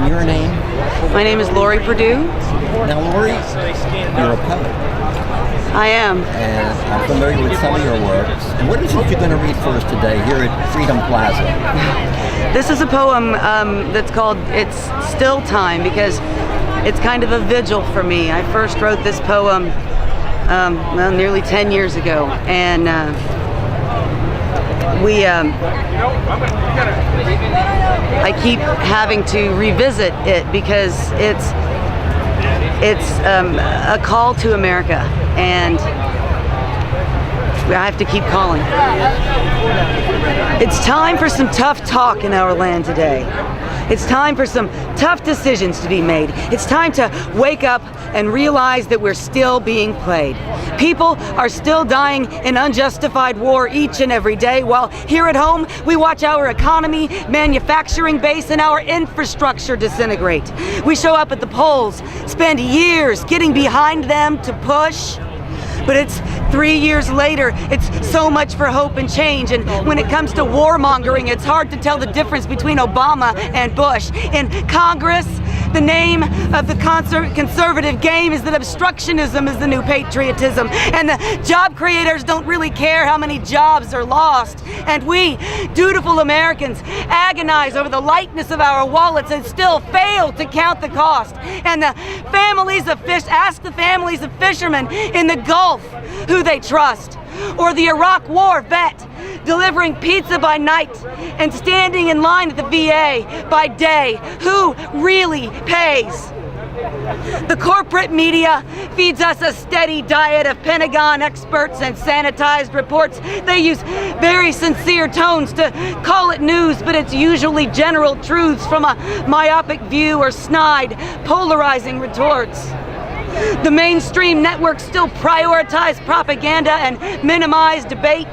And your name? My name is Lori Perdue. Now, Lori, you're a poet. I am. And I'm familiar with some of your works. And what is it you're going to read for us today here at Freedom Plaza? This is a poem that's called It's Still Time, because it's kind of a vigil for me. I first wrote this poem well, nearly 10 years ago, and I keep having to revisit it because it's a call to America, and I have to keep calling. It's time for some tough talk in our land today. It's time for some tough decisions to be made. It's time to wake up and realize that we're still being played. People are still dying in unjustified war each and every day, while here at home we watch our economy, manufacturing base, and our infrastructure disintegrate. We show up at the polls, spend years getting behind them to push, but it's 3 years later, it's so much for hope and change. And when it comes to warmongering, it's hard to tell the difference between Obama and Bush. In Congress, the name of the conservative game is that obstructionism is the new patriotism, and the job creators don't really care how many jobs are lost. And we, dutiful Americans, agonize over the lightness of our wallets and still fail to count the cost. And the families of ask the families of fishermen in the Gulf who they trust, or the Iraq War vet delivering pizza by night and standing in line at the VA by day. Who really pays? The corporate media feeds us a steady diet of Pentagon experts and sanitized reports. They use very sincere tones to call it news, but it's usually general truths from a myopic view or snide, polarizing retorts. The mainstream networks still prioritize propaganda and minimize debate.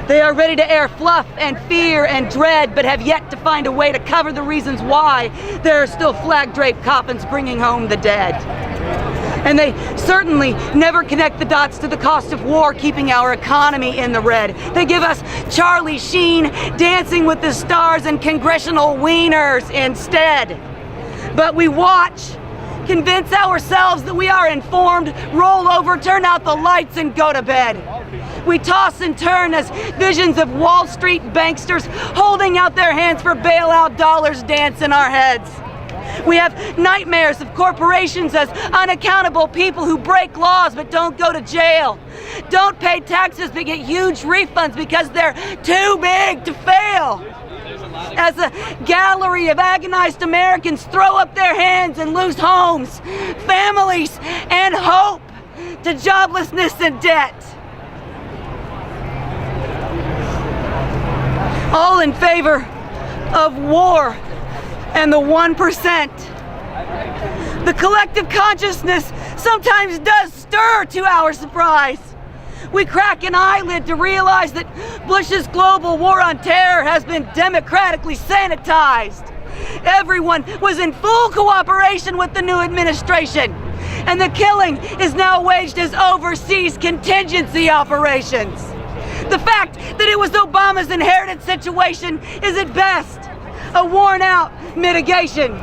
They are ready to air fluff and fear and dread, but have yet to find a way to cover the reasons why there are still flag-draped coffins bringing home the dead. And they certainly never connect the dots to the cost of war keeping our economy in the red. They give us Charlie Sheen, Dancing with the Stars, and congressional wieners instead. But we watch, convince ourselves that we are informed, roll over, turn out the lights, and go to bed. We toss and turn as visions of Wall Street banksters holding out their hands for bailout dollars dance in our heads. We have nightmares of corporations as unaccountable people who break laws but don't go to jail, don't pay taxes but get huge refunds because they're too big to fail. As a gallery of agonized Americans throw up their hands and lose homes, families, and hope to joblessness and debt. All in favor of war and the 1%. The collective consciousness sometimes does stir to our surprise. We crack an eyelid to realize that Bush's global war on terror has been democratically sanitized. Everyone was in full cooperation with the new administration, and the killing is now waged as overseas contingency operations. The fact that it was Obama's inherited situation is at best a worn-out mitigation.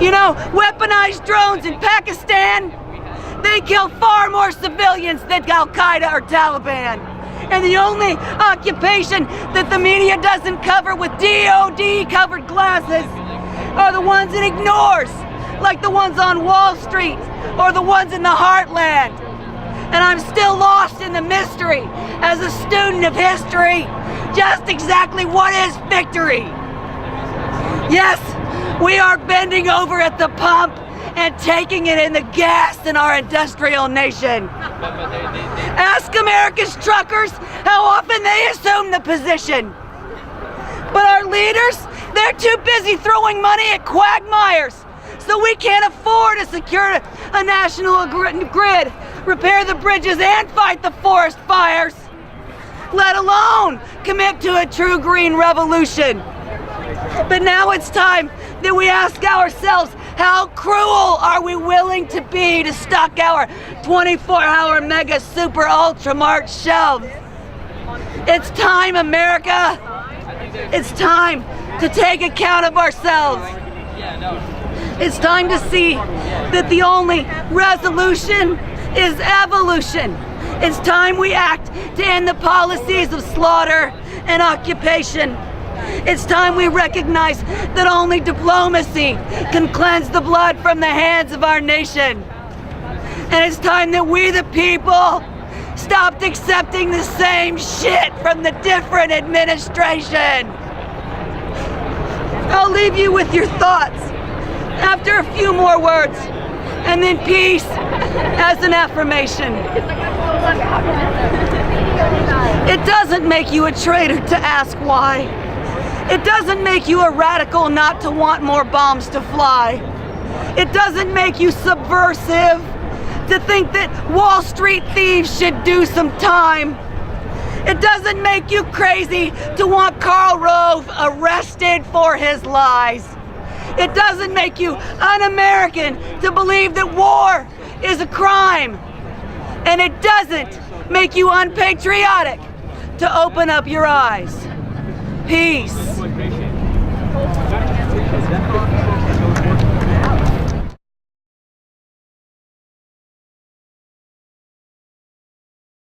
You know, weaponized drones in Pakistan, they kill far more civilians than Al-Qaeda or Taliban. And the only occupation that the media doesn't cover with DOD-covered glasses are the ones it ignores, like the ones on Wall Street or the ones in the heartland. And I'm still lost in the mystery as a student of history. Just exactly what is victory? Yes, we are bending over at the pump and taking it in the gas in our industrial nation. Ask America's truckers how often they assume the position. But our leaders, they're too busy throwing money at quagmires, so we can't afford to secure a national grid, repair the bridges, and fight the forest fires, let alone commit to a true green revolution. But now it's time that we ask ourselves, how cruel are we willing to be to stock our 24-hour mega super ultra mart shelves? It's time, America. It's time to take account of ourselves. It's time to see that the only resolution is evolution. It's time we act to end the policies of slaughter and occupation. It's time we recognize that only diplomacy can cleanse the blood from the hands of our nation. And it's time that we, the people, stopped accepting the same shit from the different administration. I'll leave you with your thoughts after a few more words, and then peace as an affirmation. It doesn't make you a traitor to ask why. It doesn't make you a radical not to want more bombs to fly. It doesn't make you subversive to think that Wall Street thieves should do some time. It doesn't make you crazy to want Karl Rove arrested for his lies. It doesn't make you un-American to believe that war is a crime. And it doesn't make you unpatriotic to open up your eyes. Peace.